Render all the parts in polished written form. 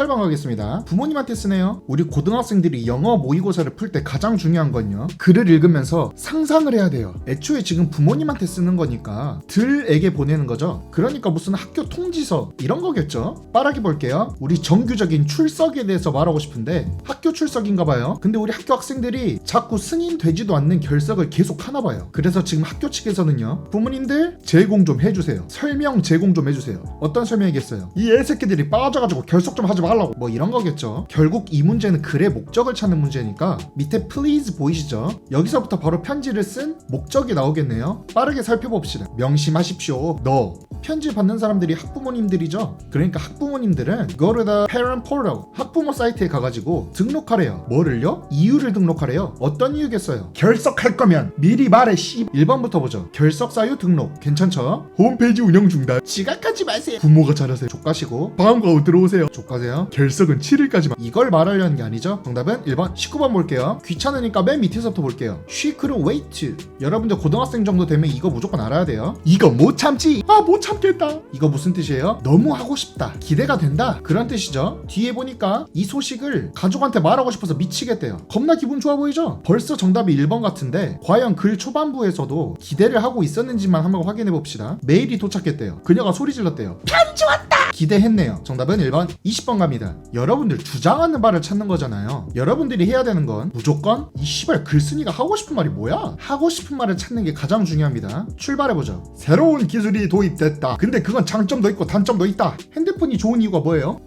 28번 가겠습니다. 부모님한테 쓰네요. 우리 고등학생들이 영어 모의고사를 풀 때 가장 중요한 건요, 글을 읽으면서 상상을 해야 돼요. 애초에 지금 부모님한테 쓰는 거니까 들에게 보내는 거죠. 그러니까 무슨 학교 통지서 이런 거겠죠. 빠르게 볼게요. 우리 정규적인 출석에 대해서 말하고 싶은데 학교 출석인가 봐요. 근데 우리 학교 학생들이 자꾸 승인되지도 않는 결석을 계속 하나 봐요. 그래서 지금 학교 측에서는요, 부모님들 제공 좀 해주세요. 설명 제공 좀 해주세요. 어떤 설명이겠어요? 이 애새끼들이 빠져가지고 결석 좀 하지 말라고, 뭐 이런 거겠죠. 결국 이 문제는 글의 목적을 찾는 문제니까 밑에 please 보이시죠? 여기서부터 바로 편지를 쓴 목적이 나오겠네요. 빠르게 살펴봅시다. 명심하십시오. 너 편지 받는 사람들이 학부모님들이죠. 그러니까 학부모님들은 go to the parent portal, 학부모 사이트에 가가지고 등록하래요. 뭐를요? 이유를 등록하래요. 어떤 이유겠어요? 결석할 거면 미리 말해. 1번부터 보죠. 결석 사유 등록 괜찮죠? 홈페이지 운영 중단. 지각하지 마세요. 부모가 잘하세요. 족가시고 방과 들어오세요. 족가세요. 결석은 7일까지만. 이걸 말하려는 게 아니죠. 정답은 1번. 19번 볼게요. 귀찮으니까 맨 밑에서부터 볼게요. She couldn't wait. 여러분들 고등학생 정도 되면 이거 무조건 알아야 돼요. 이거 못 참지. 못 참겠다. 이거 무슨 뜻이에요? 너무 하고 싶다, 기대가 된다, 그런 뜻이죠. 뒤에 보니까 이 소식을 가족한테 말하고 싶어서 미치겠대요. 겁나 기분 좋아 보이죠? 벌써 정답이 1번 같은데 과연 글 초반부에서도 기대를 하고 있었는지만 한번 확인해 봅시다. 메일이 도착했대요. 그녀가 소리 질렀대요. 편지 왔다! 기대했네요. 정답은 1번. 20번 갑니다. 여러분들 주장하는 바를 찾는 거잖아요. 여러분들이 해야 되는 건 무조건 이 씨발 글쓴이가 하고 싶은 말이 뭐야? 하고 싶은 말을 찾는 게 가장 중요합니다. 출발해보죠. 새로운 기술이 도입됐다. 근데 그건 장점도 있고 단점도 있다. 핸드폰이 좋은 이유가 뭐예요?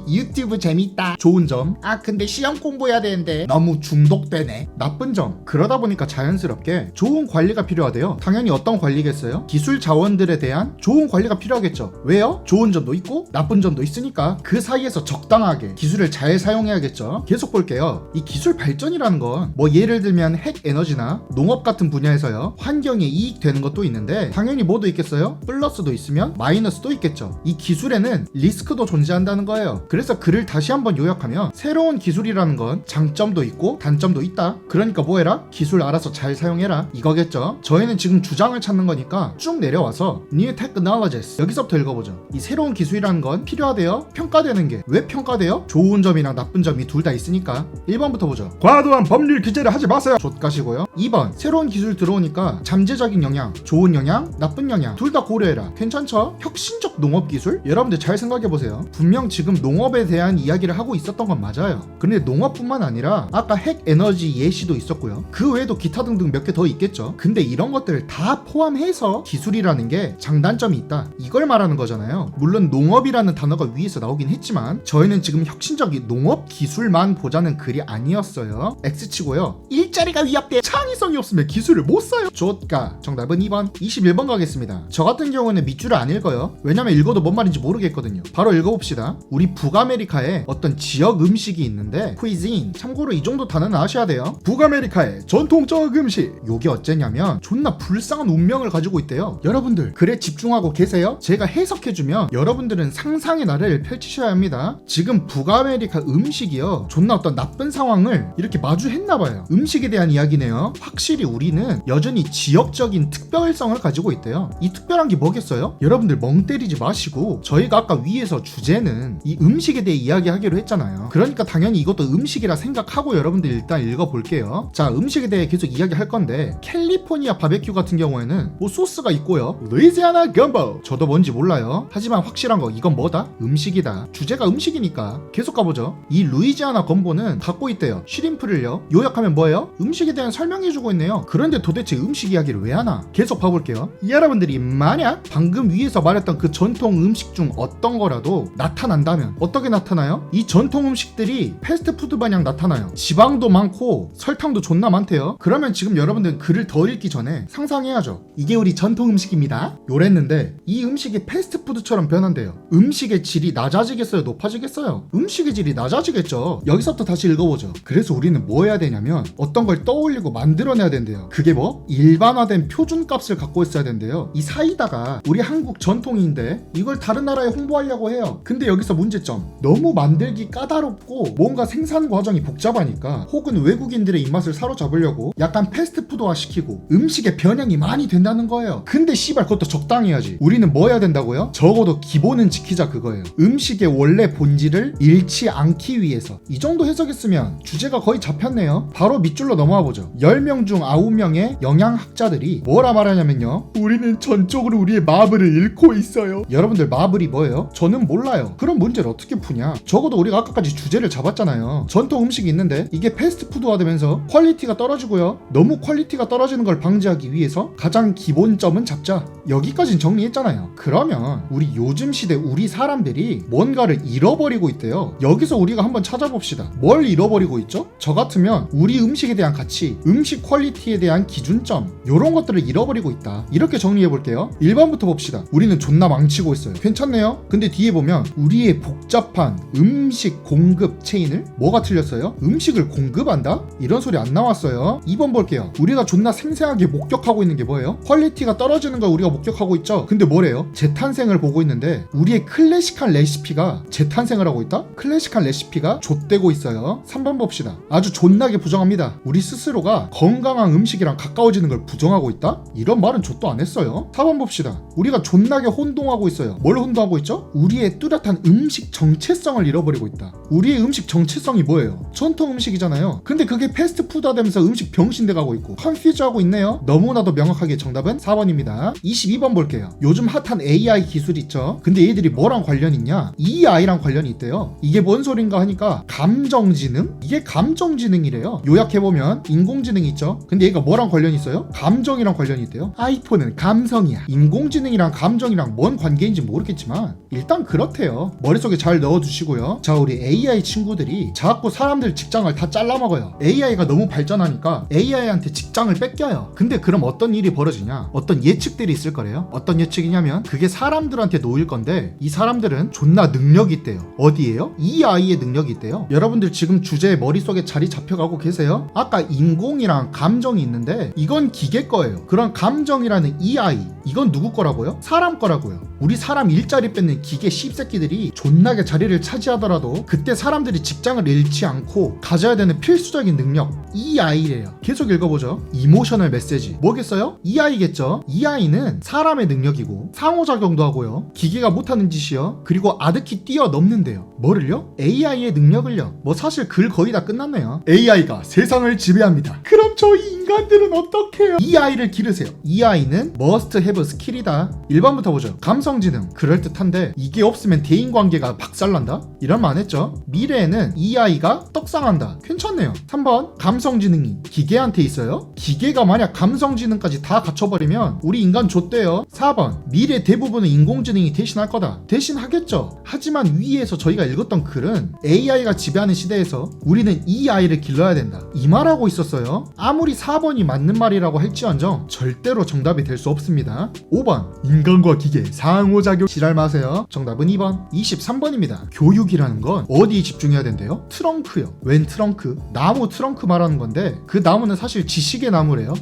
유튜브 재밌다. 좋은 점. 근데 시험 공부해야 되는데 너무 중독되네. 나쁜 점. 그러다 보니까 자연스럽게 좋은 관리가 필요하대요. 당연히 어떤 관리겠어요? 기술 자원들에 대한 좋은 관리가 필요하겠죠. 왜요? 좋은 점도 있고 나쁜 점도 있으니까 그 사이에서 적당하게 기술을 잘 사용해야겠죠. 계속 볼게요. 이 기술 발전이라는 건 뭐 예를 들면 핵 에너지나 농업 같은 분야에서요, 환경에 이익 되는 것도 있는데 당연히 뭐도 있겠어요? 플러스도 있으면 마이너스도 있겠죠. 이 기술에는 리스크도 존재한다는 거예요. 그래서 글을 다시 한번 요약하면 새로운 기술이라는 건 장점도 있고 단점도 있다. 그러니까 뭐 해라? 기술 알아서 잘 사용해라, 이거겠죠. 저희는 지금 주장을 찾는 거니까 쭉 내려와서 New Technologies, 여기서부터 읽어보죠. 이 새로운 기술이라는 건 필요하대요. 평가되는 게 왜 평가돼요? 좋은 점이랑 나쁜 점이 둘 다 있으니까. 1번부터 보죠. 과도한 법률 규제를 하지 마세요. 좆가시고요. 2번. 새로운 기술 들어오니까 잠재적인 영향, 좋은 영향, 나쁜 영향 둘 다 고려해라. 괜찮죠? 혁신적 농업 기술? 여러분들 잘 생각해보세요. 분명 지금 농업에 대한 이야기를 하고 있었던 건 맞아요. 근데 농업뿐만 아니라 아까 핵 에너지 예시도 있었고요. 그 외에도 기타 등등 몇 개 더 있겠죠. 근데 이런 것들을 다 포함해서 기술이라는 게 장단점이 있다, 이걸 말하는 거잖아요. 물론 농업이라는 단어가 위에서 나오긴 했지만 저희는 지금 혁신적인 농업 기술만 보자는 글이 아니었어요. X치고요. 일자리가 위협돼. 창의성이 없으면 기술을 못 써요. 좆가. 정답은 2번. 21번 가겠습니다. 저 같은 경우는 밑줄을 안 읽어요. 왜냐면 읽어도 뭔 말인지 모르겠거든요. 바로 읽어봅시다. 우리 북아메리카에 어떤 지역 음식이 있는데 cuisine, 참고로 이 정도 단어는 아셔야 돼요. 북아메리카의 전통적 음식. 요게 어째냐면 존나 불쌍한 운명을 가지고 있대요. 여러분들 글에 집중하고 계세요? 제가 해석해주면 여러분들은 상상의 나래를 펼치셔야 합니다. 지금 북아메리카 음식이요, 존나 어떤 나쁜 상황을 이렇게 마주했나봐요. 음식에 대한 이야기네요. 확실히 우리는 여전히 지역적인 특별성을 가지고 있대요. 이 특별한 게 뭐겠어요? 여러분들 멍 때리지 마시고, 저희가 아까 위에서 주제는 이 음식에 대해 이야기하기로 했잖아요. 그러니까 당연히 이것도 음식이라 생각하고 여러분들 일단 읽어볼게요. 자, 음식에 대해 계속 이야기할 건데 캘리포니아 바베큐 같은 경우에는 뭐 소스가 있고요, 루이지아나 건보, 저도 뭔지 몰라요. 하지만 확실한 거, 이건 뭐다? 음식이다. 주제가 음식이니까. 계속 가보죠. 이 루이지아나 건보는 갖고 있대요. 쉬림프를요. 요약하면 뭐예요? 음식에 대한 설명해주고 있네요. 그런데 도대체 음식 이야기를 왜 하나? 계속 봐볼게요. 여러분들이 만약 방금 위에서 말했던 그 전통 음식 중 어떤 거라도 나타난다면 어떻게 나타나요? 이 전통 음식들이 패스트푸드 마냥 나타나요. 지방도 많고 설탕도 존나 많대요. 그러면 지금 여러분들 글을 더 읽기 전에 상상해야죠. 이게 우리 전통 음식입니다, 요랬는데 이 음식이 패스트푸드처럼 변한대요. 음식의 질이 낮아지겠어요, 높아지겠어요? 음식의 질이 낮아지겠죠. 여기서부터 다시 읽어보죠. 그래서 우리는 뭐 해야 되냐면 어떤 걸 떠올리고 만들어내야 된대요. 그게 뭐? 일반화된 표준값을 갖고 있어야 된대요. 이 사이다가 우리 한국 전통인데 이걸 다른 나라에 홍보하려고 해요. 근데 여기서 문제점, 너무 만들기 까다롭고 뭔가 생산 과정이 복잡하니까 혹은 외국인들의 입맛을 사로잡으려고 약간 패스트푸드화 시키고 음식의 변형이 많이 된다는 거예요. 근데 씨발 그것도 적당히 해야지. 우리는 뭐 해야 된다고요? 적어도 기본은 지키자, 그거예요. 음식의 원래 본질을 잃지 않기 위해서. 이 정도 해석했으면 주제가 거의 잡혔네요. 바로 밑줄로 넘어와 보죠. 10명 중 9명의 영양학자들이 뭐라 말하냐면요, 우리는 전적으로 우리의 마블을 잃고 있어요. 여러분들 마블이 뭐예요? 저는 몰라요. 그럼 문제를 어떻게 푸냐? 적어도 우리가 아까까지 주제를 잡았잖아요. 전통 음식이 있는데 이게 패스트푸드화 되면서 퀄리티가 떨어지고요, 너무 퀄리티가 떨어지는 걸 방지하기 위해서 가장 기본점은 잡자. 여기까지는 정리했잖아요. 그러면 우리 요즘 시대 우리 사람들이 뭔가를 잃어버리고 있대요. 여기서 우리가 한번 찾아봅시다. 뭘 잃어버리고 있죠? 저 같으면 우리 음식에 대한 가치, 음식 퀄리티에 대한 기준점, 이런 것들을 잃어버리고 있다. 이렇게 정리해볼게요. 1번부터 봅시다. 우리는 존나 망치고 있어요. 괜찮네요. 근데 뒤에 보면 우리의 복잡한 음식 공급 체인을, 뭐가 틀렸어요? 음식을 공급한다? 이런 소리 안 나왔어요. 2번 볼게요. 우리가 존나 생생하게 목격하고 있는 게 뭐예요? 퀄리티가 떨어지는 걸 우리가 목격하고 있죠. 근데 뭐래요? 재탄생을 보고 있는데 우리의 클래식한 레시피가 재탄생을 하고 있다? 클래식한 레시피가 좆되고 있어요. 3번 봅시다. 아주 존나게 부정합니다. 우리 스스로가 건강한 음식이랑 가까워지는 걸 부정하고 있다? 이런 말은 좆도 안 했어요. 4번 봅시다. 우리가 존나게 혼동하고 있어요. 뭘 혼동하고 있죠? 우리의 뚜렷한 음식 정체성을 잃어버리고 있다. 우리의 음식 정체성이 뭐예요? 전통 음식이잖아요. 근데 그게 패스트푸드화 되면서 음식 병신돼 가고 있고 컨퓨즈하고 있네요. 너무나도 명확하게 정답은 4번입니다. 22번 볼게요. 요즘 핫한 AI 기술 있죠. 근데 얘들이 뭐랑 관련이 있냐? EI랑 관련이 있대요. 이게 뭔 소린가 하니까 감정지능? 이게 감정지능이래요. 요약해보면 인공지능이 있죠. 근데 얘가 뭐랑 관련이 있어요? 감정이랑 관련이 있대요. 아이폰은 감성이야. 인공지능이랑 감정이랑 뭔 관계인지 모르겠지만 일단 그렇대요. 머릿속에 잘 넣어두시고요. 자, 우리 AI 친구들이 자꾸 사람들 직장을 다 잘라먹어요. AI가 너무 발전하니까 AI한테 직장을 뺏겨요. 근데 그럼 어떤 일이 벌어지냐? 어떤 예측들이 있을 거래요. 어떤 예측이냐면 그게 사람들한테 놓일 건데 이 사람들은 존나 능력이 있대요. 어디에요? EI의 능력이 있대요. 여러분들 지금 주제에 머릿속에 자리 잡혀가고 계세요? 아까 인공이랑 감정이 있는데 이건 기계 거예요. 그런 감정이라는 EI, 이건 누구 거라고요? 사람 거라고요. 우리 사람 일자리 뺏는 기계 씹새끼들이 존나게 자리를 차지하더라도 그때 사람들이 직장을 잃지 않고 가져야 되는 필수적인 능력, EI래요. 계속 읽어보죠. 이모셔널 메시지 뭐겠어요? EI겠죠. EI는 사람의 능력이고 상호작용도 하고요, 기계가 못하는 짓이요, 그리고 아득히 뛰어넘는데요. 뭐를요? AI의 능력을요. 뭐 사실 글 거의 다 끝났네요. AI가 세상을 지배합니다. 그럼 저희 인간들은 어떡해요? EI를 기르세요. EI는 must have 스킬이다. 1번부터 보죠. 감성지능 그럴듯한데 이게 없으면 대인관계가 박살난다? 이런 말 안 했죠. 미래에는 EI가 떡상한다. 괜찮네요. 3번 감성지능이 기계한테 있어요? 기계가 만약 감성지능까지 다 갖춰버리면 우리 인간 좆대요. 4번 미래 대부분은 인공지능이 대신할 거다. 대신하겠죠. 하지만 위에서 저희가 읽었던 글은 AI가 지배하는 시대에서 우리는 EI를 길러야 된다, 이 말하고 있었어요. 아무리 4번이 맞는 말이라고 할지언정 절대로 정답이 될 수 없습니다. 5번 인간과 기계 상호작용 지랄 마세요. 정답은 2번 23번입니다. 교육이라는 건 어디에 집중해야 된대요? 트렁크요. 웬 트렁크? 나무 트렁크 말하는 건데 그 나무는 사실 지식의 나무래요.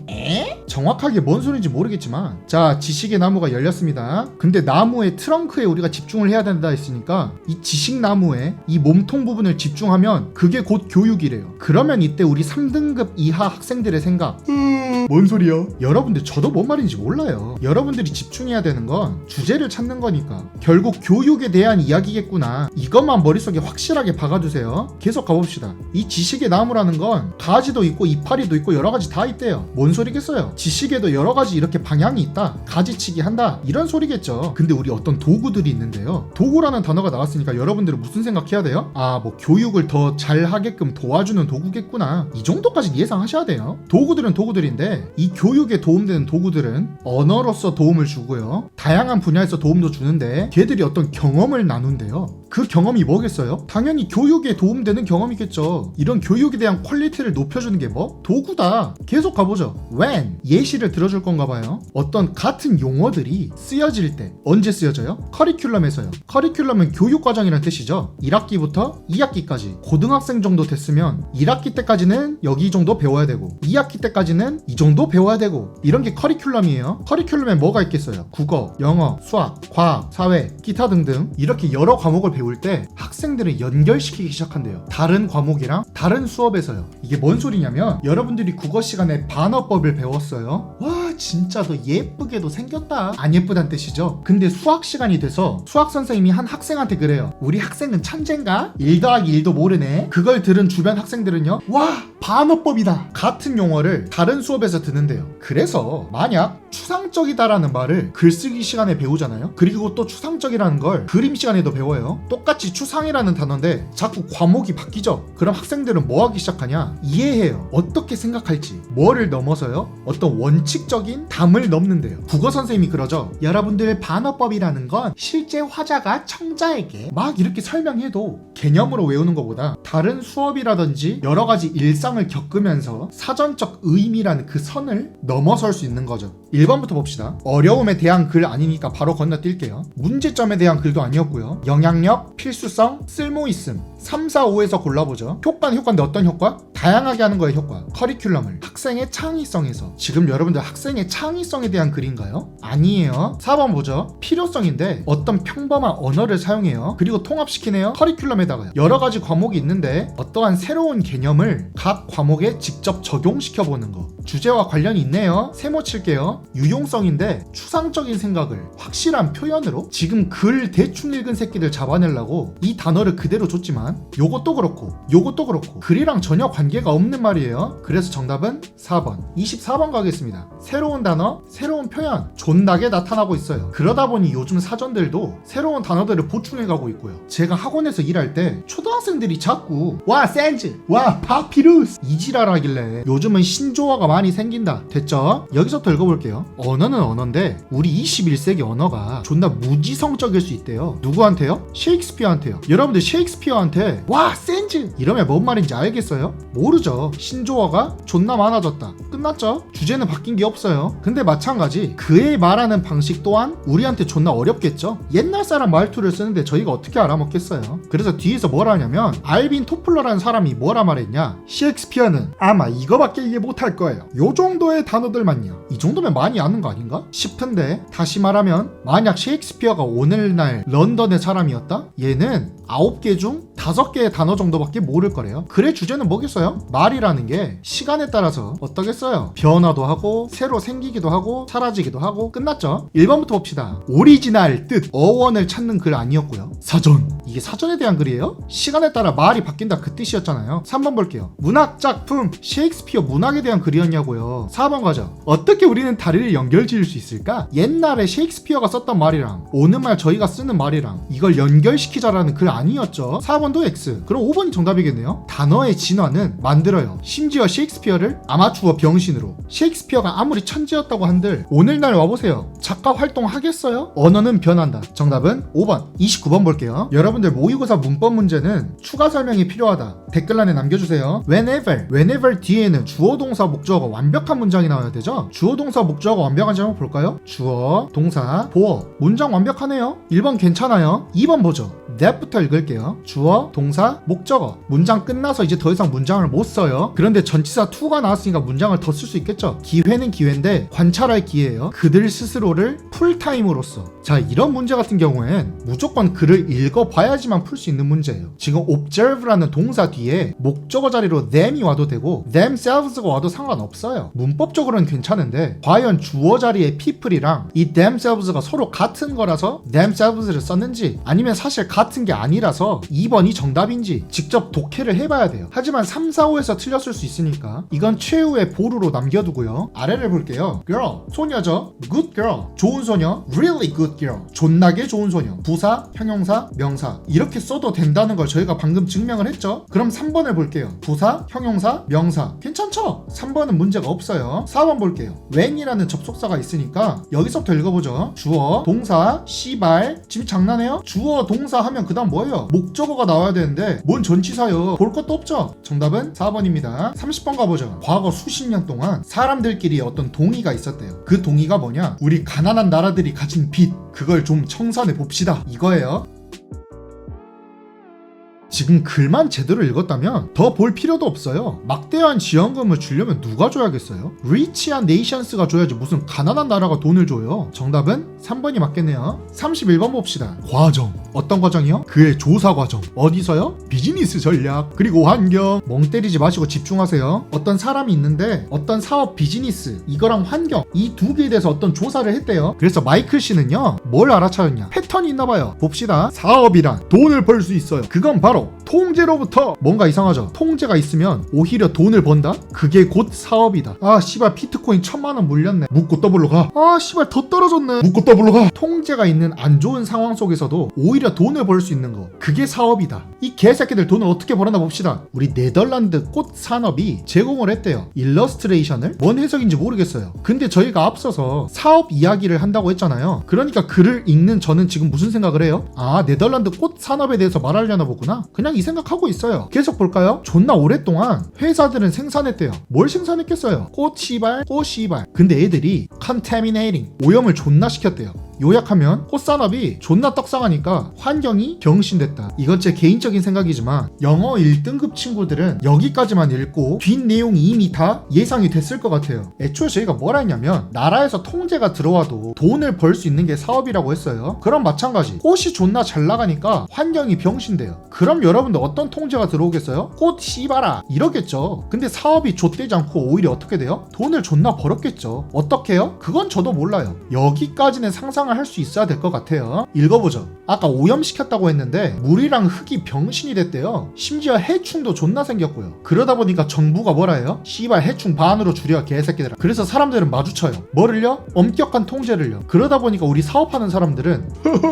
정확하게 뭔 소리인지 모르겠지만 자, 지식의 나무가 열렸습니다. 근데 나무의 트렁크에 우리가 집중을 해야 된다 했으니까 이 지식나무에 이 몸통 부분을 집중하면 그게 곧 교육이래요. 그러면 이때 우리 3등급 이하 학생들의 생각, 뭔 소리야? 여러분들 저도 뭔 말인지 몰라요. 여러분들이 집중해야 되는 건 주제를 찾는 거니까 결국 교육에 대한 이야기겠구나, 이것만 머릿속에 확실하게 박아두세요. 계속 가봅시다. 이 지식의 나무라는 건 가지도 있고 이파리도 있고 여러가지 다 있대요. 뭔 소리겠어요? 지식에도 여러가지 이렇게 방향이 있다, 가지치기 한다, 이런 소리겠죠. 근데 우리 어떤 도구들이 있는데요, 도구라는 단어가 나왔으니까 여러분들은 무슨 생각해야 돼요? 아, 뭐 교육을 더 잘하게끔 도와주는 도구겠구나, 이 정도까지 예상하셔야 돼요. 도구들은 도구들인데 이 교육에 도움되는 도구들은 언어로서 도움을 주고요, 다양한 분야에서 도움도 주는데 걔들이 어떤 경험을 나눈대요. 그 경험이 뭐겠어요? 당연히 교육에 도움되는 경험이겠죠. 이런 교육에 대한 퀄리티를 높여주는 게 뭐? 도구다. 계속 가보죠. when 예시를 들어줄 건가 봐요. 어떤 같은 용어들이 쓰여질 때 언제 쓰여져요? 커리큘럼에서요. 커리큘럼은 교육과정이라는 뜻이죠. 1학기부터 2학기까지 고등학생 정도 됐으면 1학기 때까지는 여기 정도 배워야 되고 2학기 때까지는 이 정도 배워야 되고, 이런 게 커리큘럼이에요. 커리큘럼에 뭐가 있겠어요? 국어, 영어, 수학, 과학, 사회, 기타 등등 이렇게 여러 과목을 배울 때 학생들을 연결시키기 시작한대요. 다른 과목이랑 다른 수업에서요. 이게 뭔 소리냐면 여러분들이 국어 시간에 반어법을 배웠어요. 와 진짜 너 예쁘게도 생겼다. 안 예쁘단 뜻이죠. 근데 수학 시간이 돼서 수학 선생님이 한 학생한테 그래요. 우리 학생은 천재인가? 1 더하기 1도 모르네. 그걸 들은 주변 학생들은요, 와 반어법이다 같은 용어를 다른 수업에서 듣는데요. 그래서 만약 추상적이다라는 말을 글쓰기 시간에 배우잖아요. 그리고 또 추상적이라는 걸 그림 시간에도 배워요. 똑같이 추상이라는 단어인데 자꾸 과목이 바뀌죠. 그럼 학생들은 뭐 하기 시작하냐? 이해해요. 어떻게 생각할지. 뭐를 넘어서요? 어떤 원칙적인 담을 넘는데요. 국어 선생님이 그러죠. 여러분들 반어법이라는 건 실제 화자가 청자에게 막 이렇게 설명해도 개념으로 외우는 것보다 다른 수업이라든지 여러 가지 일상을 겪으면서 사전적 의미라는 그 선을 넘어설 수 있는 거죠. 1번부터 봅시다. 어려움에 대한 글 아니니까 바로 건너뛸게요. 문제점에 대한 글도 아니었고요. 영향력, 필수성, 쓸모있음 3, 4, 5에서 골라보죠. 효과는 효과인데 어떤 효과? 다양하게 하는 거예요. 효과. 커리큘럼을 학생의 창의성에서. 지금 여러분들 학생의 창의성에 대한 글인가요? 아니에요. 4번 보죠. 필요성인데 어떤 평범한 언어를 사용해요. 그리고 통합시키네요. 커리큘럼에다가요. 여러 가지 과목이 있는데 어떠한 새로운 개념을 각 과목에 직접 적용시켜보는 거. 주제와 관련이 있네요. 세모 칠게요. 유용성인데 추상적인 생각을 확실한 표현으로 지금 글 대충 읽은 새끼들 잡아내려고 이 단어를 그대로 줬지만 요것도 그렇고 글이랑 전혀 관계가 없는 말이에요. 그래서 정답은 4번 24번 가겠습니다. 새로운 단어, 새로운 표현 존나게 나타나고 있어요. 그러다 보니 요즘 사전들도 새로운 단어들을 보충해가고 있고요. 제가 학원에서 일할 때 초등학생들이 자꾸 와 센즈, 와 파피루스 이지랄하길래 요즘은 신조어가 많이 생긴다. 됐죠? 여기서부터 읽어볼게요. 언어는 언어인데 우리 21세기 언어가 존나 무지성적일 수 있대요. 누구한테요? 셰익스피어한테요. 여러분들 셰익스피어한테 와 센즈 이러면 뭔 말인지 알겠어요? 모르죠. 신조어가 존나 많아졌다. 끝났죠? 주제는 바뀐 게 없어요. 근데 마찬가지 그의 말하는 방식 또한 우리한테 존나 어렵겠죠? 옛날 사람 말투를 쓰는데 저희가 어떻게 알아먹겠어요? 그래서 뒤에서 뭘 하냐면 알빈 토플러라는 사람이 뭐라 말했냐? 셰익스피어는 아마 이거밖에 이해 못할 거예요. 요 정도의 단어들만요. 이 정도면 많이 아는 거 아닌가? 싶은데 다시 말하면 만약 셰익스피어가 오늘날 런던의 사람이었다? 얘는 9개 중 5개의 단어 정도밖에 모를 거래요. 글의 주제는 뭐겠어요? 말이라는 게 시간에 따라서 어떠겠어요? 변화도 하고 새로 생기기도 하고 사라지기도 하고 끝났죠? 1번부터 봅시다. 오리지널 뜻 어원을 찾는 글 아니었고요. 사전 이게 사전에 대한 글이에요? 시간에 따라 말이 바뀐다 그 뜻이었잖아요. 3번 볼게요. 문학 작품 셰익스피어 문학에 대한 글이었냐고요. 4번 가죠. 어떻게 우리는 다리를 연결 지을 수 있을까? 옛날에 셰익스피어가 썼던 말이랑 오늘날 저희가 쓰는 말이랑 이걸 연결시키자라는 글 아니었죠. 4번도 X. 그럼 5번이 정답이겠네요. 단어의 진화는 만들어요. 심지어 셰익스피어를 아마추어 병신으로. 셰익스피어가 아무리 천재였다고 한들 오늘날 와보세요. 작가 활동하겠어요? 언어는 변한다. 정답은 5번. 29번 볼게요. 여러분들 모의고사 문법 문제는 추가 설명이 필요하다. 댓글란에 남겨주세요. whenever 뒤에는 주어 동사 목적어 완벽한 문장이 나와야 되죠. 주어 동사 목적어 완벽한지 한번 볼까요? 주어 동사 보어 문장 완벽하네요. 1번 괜찮아요. 2번 보죠. that부터 읽을게요. 주어, 동사, 목적어. 문장 끝나서 이제 더 이상 문장을 못 써요. 그런데 전치사 to가 나왔으니까 문장을 더 쓸 수 있겠죠. 기회는 기회인데 관찰할 기회예요. 그들 스스로를 풀타임으로서. 자, 이런 문제 같은 경우엔 무조건 글을 읽어봐야지만 풀 수 있는 문제예요. 지금 observe라는 동사 뒤에 목적어 자리로 them이 와도 되고 themselves가 와도 상관없어요. 문법적으로는 괜찮은데 과연 주어 자리에 people이랑 이 themselves가 서로 같은 거라서 themselves를 썼는지 아니면 사실 같은 게 아니라서 2번이 정답인지 직접 독해를 해봐야 돼요. 하지만 3, 4, 5에서 틀렸을 수 있으니까 이건 최후의 보루로 남겨두고요. 아래를 볼게요. girl, 소녀죠. good girl, 좋은 소녀. really good girl, 존나게 좋은 소녀. 부사, 형용사, 명사 이렇게 써도 된다는 걸 저희가 방금 증명을 했죠. 그럼 3번을 볼게요. 부사, 형용사, 명사 괜찮죠? 3번은 문제가 없어요. 4번 볼게요. when이라는 접속사가 있으니까 여기서부터 읽어보죠. 주어, 동사, 씨발 지금 장난해요? 주어, 동사 하면 그 다음 뭐예요? 목적어가 나와야 되는데 뭔 전치사요? 볼 것도 없죠? 정답은 4번입니다. 30번 가보죠. 과거 수십 년 동안 사람들끼리 어떤 동의가 있었대요. 그 동의가 뭐냐? 우리 가난한 나라들이 가진 빚 그걸 좀 청산해 봅시다 이거예요. 지금 글만 제대로 읽었다면 더 볼 필요도 없어요. 막대한 지원금을 주려면 누가 줘야겠어요? 리치한 네이션스가 줘야지 무슨 가난한 나라가 돈을 줘요. 정답은 3번이 맞겠네요. 31번 봅시다. 과정. 어떤 과정이요? 그의 조사 과정. 어디서요? 비즈니스 전략 그리고 환경. 멍 때리지 마시고 집중하세요. 어떤 사람이 있는데 어떤 사업 비즈니스 이거랑 환경 이 두 개에 대해서 어떤 조사를 했대요. 그래서 마이클 씨는요 뭘 알아차렸냐? 패턴이 있나봐요. 봅시다. 사업이란 돈을 벌 수 있어요. 그건 바로 통제로부터. 뭔가 이상하죠? 통제가 있으면 오히려 돈을 번다? 그게 곧 사업이다. 아 씨발 비트코인 1000만원 물렸네. 묻고 더블로 가. 아 씨발 더 떨어졌네. 묻고 더블로 가. 통제가 있는 안 좋은 상황 속에서도 오히려 돈을 벌 수 있는 거 그게 사업이다. 이 개새끼들 돈을 어떻게 벌었나 봅시다. 우리 네덜란드 꽃 산업이 제공을 했대요. 일러스트레이션을. 뭔 해석인지 모르겠어요. 근데 저희가 앞서서 사업 이야기를 한다고 했잖아요. 그러니까 글을 읽는 저는 지금 무슨 생각을 해요? 아 네덜란드 꽃 산업에 대해서 말하려나 보구나. 그냥 이 생각하고 있어요. 계속 볼까요? 존나 오랫동안 회사들은 생산했대요. 뭘 생산했겠어요? 꽃 씨발 꽃 씨발. 근데 애들이 contaminating 오염을 존나 시켰대요. 요약하면 꽃산업이 존나 떡상하니까 환경이 병신됐다. 이건 제 개인적인 생각이지만 영어 1등급 친구들은 여기까지만 읽고 뒷내용이 이미 다 예상이 됐을 것 같아요. 애초에 저희가 뭐라 했냐면 나라에서 통제가 들어와도 돈을 벌 수 있는 게 사업이라고 했어요. 그럼 마찬가지 꽃이 존나 잘 나가니까 환경이 병신돼요. 그럼 여러분들 어떤 통제가 들어오겠어요? 꽃 씨발아 이러겠죠. 근데 사업이 좆되지 않고 오히려 어떻게 돼요? 돈을 존나 벌었겠죠. 어떻게 해요? 그건 저도 몰라요. 여기까지는 상상을 할 수 있어야 될 것 같아요. 읽어보죠. 아까 오염시켰다고 했는데 물이랑 흙이 병신이 됐대요. 심지어 해충도 존나 생겼고요. 그러다 보니까 정부가 뭐라 해요? 씨발 해충 반으로 줄여 개새끼들아. 그래서 사람들은 마주쳐요. 뭐를요? 엄격한 통제를요. 그러다 보니까 우리 사업하는 사람들은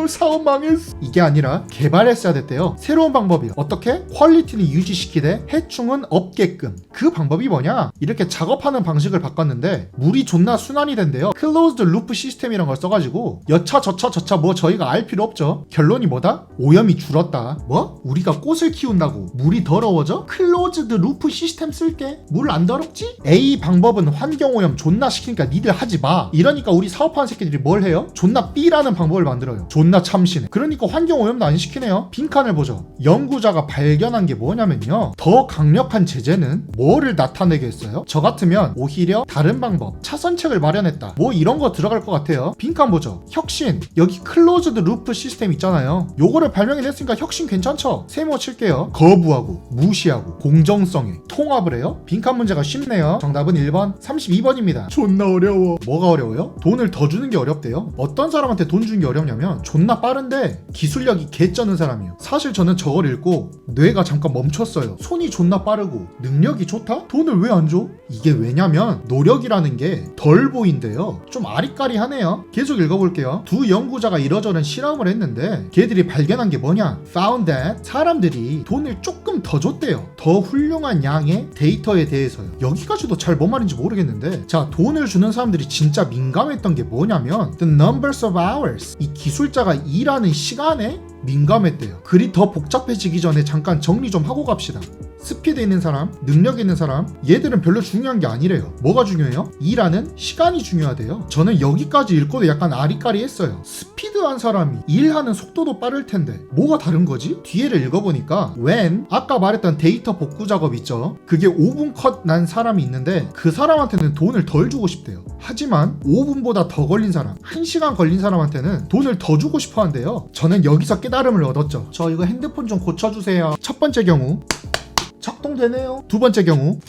사업 망했어 이게 아니라 개발했어야 됐대요. 새로운 방법이요. 어떻게? 퀄리티는 유지시키되 해충은 없게끔. 그 방법이 뭐냐? 이렇게 작업하는 방식을 바꿨는데 물이 존나 순환이 된대요. 클로즈드 루프 시스템이란 걸 써가지고 여차 저차 뭐 저희가 알 필요 없죠. 결론이 뭐다? 오염이 줄었다. 뭐? 우리가 꽃을 키운다고 물이 더러워져? 클로즈드 루프 시스템 쓸게. 물 안 더럽지? A 방법은 환경오염 존나 시키니까 니들 하지 마. 이러니까 우리 사업하는 새끼들이 뭘 해요? 존나 B라는 방법을 만들어요. 존나 참신해. 그러니까 환경오염도 안 시키네요. 빈칸을 보죠. 연구자가 발견한 게 뭐냐면요, 더 강력한 제재는 뭐를 나타내게 했어요? 저 같으면 오히려 다른 방법, 차선책을 마련했다, 뭐 이런 거 들어갈 것 같아요. 빈칸 보죠. 혁신. 여기 클로즈드 루프 시스템 있잖아요. 요거를 발명해냈으니까 혁신 괜찮죠? 세모 칠게요. 거부하고 무시하고 공정성에 통합을 해요. 빈칸 문제가 쉽네요. 정답은 1번 32번입니다 존나 어려워. 뭐가 어려워요? 돈을 더 주는 게 어렵대요. 어떤 사람한테 돈 주는 게 어렵냐면 존나 빠른데 기술력이 개쩌는 사람이에요. 사실 저는 저걸 읽고 뇌가 잠깐 멈췄어요. 손이 존나 빠르고 능력이 좋다? 돈을 왜 안 줘? 이게 왜냐면 노력이라는 게 덜 보인대요. 좀 아리까리하네요. 계속 읽어볼게요. 두 연구자가 이러저런 실험을 했는데 걔들이 발견한 게 뭐냐? Found that 사람들이 돈을 조금 더 줬대요. 더 훌륭한 양의 데이터에 대해서요. 여기까지도 잘 뭔 말인지 모르겠는데, 자, 돈을 주는 사람들이 진짜 민감했던 게 뭐냐면 The numbers of hours, 이 기술자가 일하는 시간에 민감했대요. 글이 더 복잡해지기 전에 잠깐 정리 좀 하고 갑시다. 스피드 있는 사람, 능력 있는 사람, 얘들은 별로 중요한 게 아니래요. 뭐가 중요해요? 일하는 시간이 중요하대요. 저는 여기까지 읽고도 약간 아리까리했어요. 스피드한 사람이 일하는 속도도 빠를 텐데 뭐가 다른 거지? 뒤에를 읽어보니까 when 아까 말했던 데이터 복구 작업 있죠? 그게 5분 컷 난 사람이 있는데 그 사람한테는 돈을 덜 주고 싶대요. 하지만 5분보다 더 걸린 사람, 1시간 걸린 사람한테는 돈을 더 주고 싶어 한대요. 저는 여기서 깨달음을 얻었죠. 저 이거 핸드폰 좀 고쳐주세요. 첫 번째 경우 작동되네요. 두 번째 경우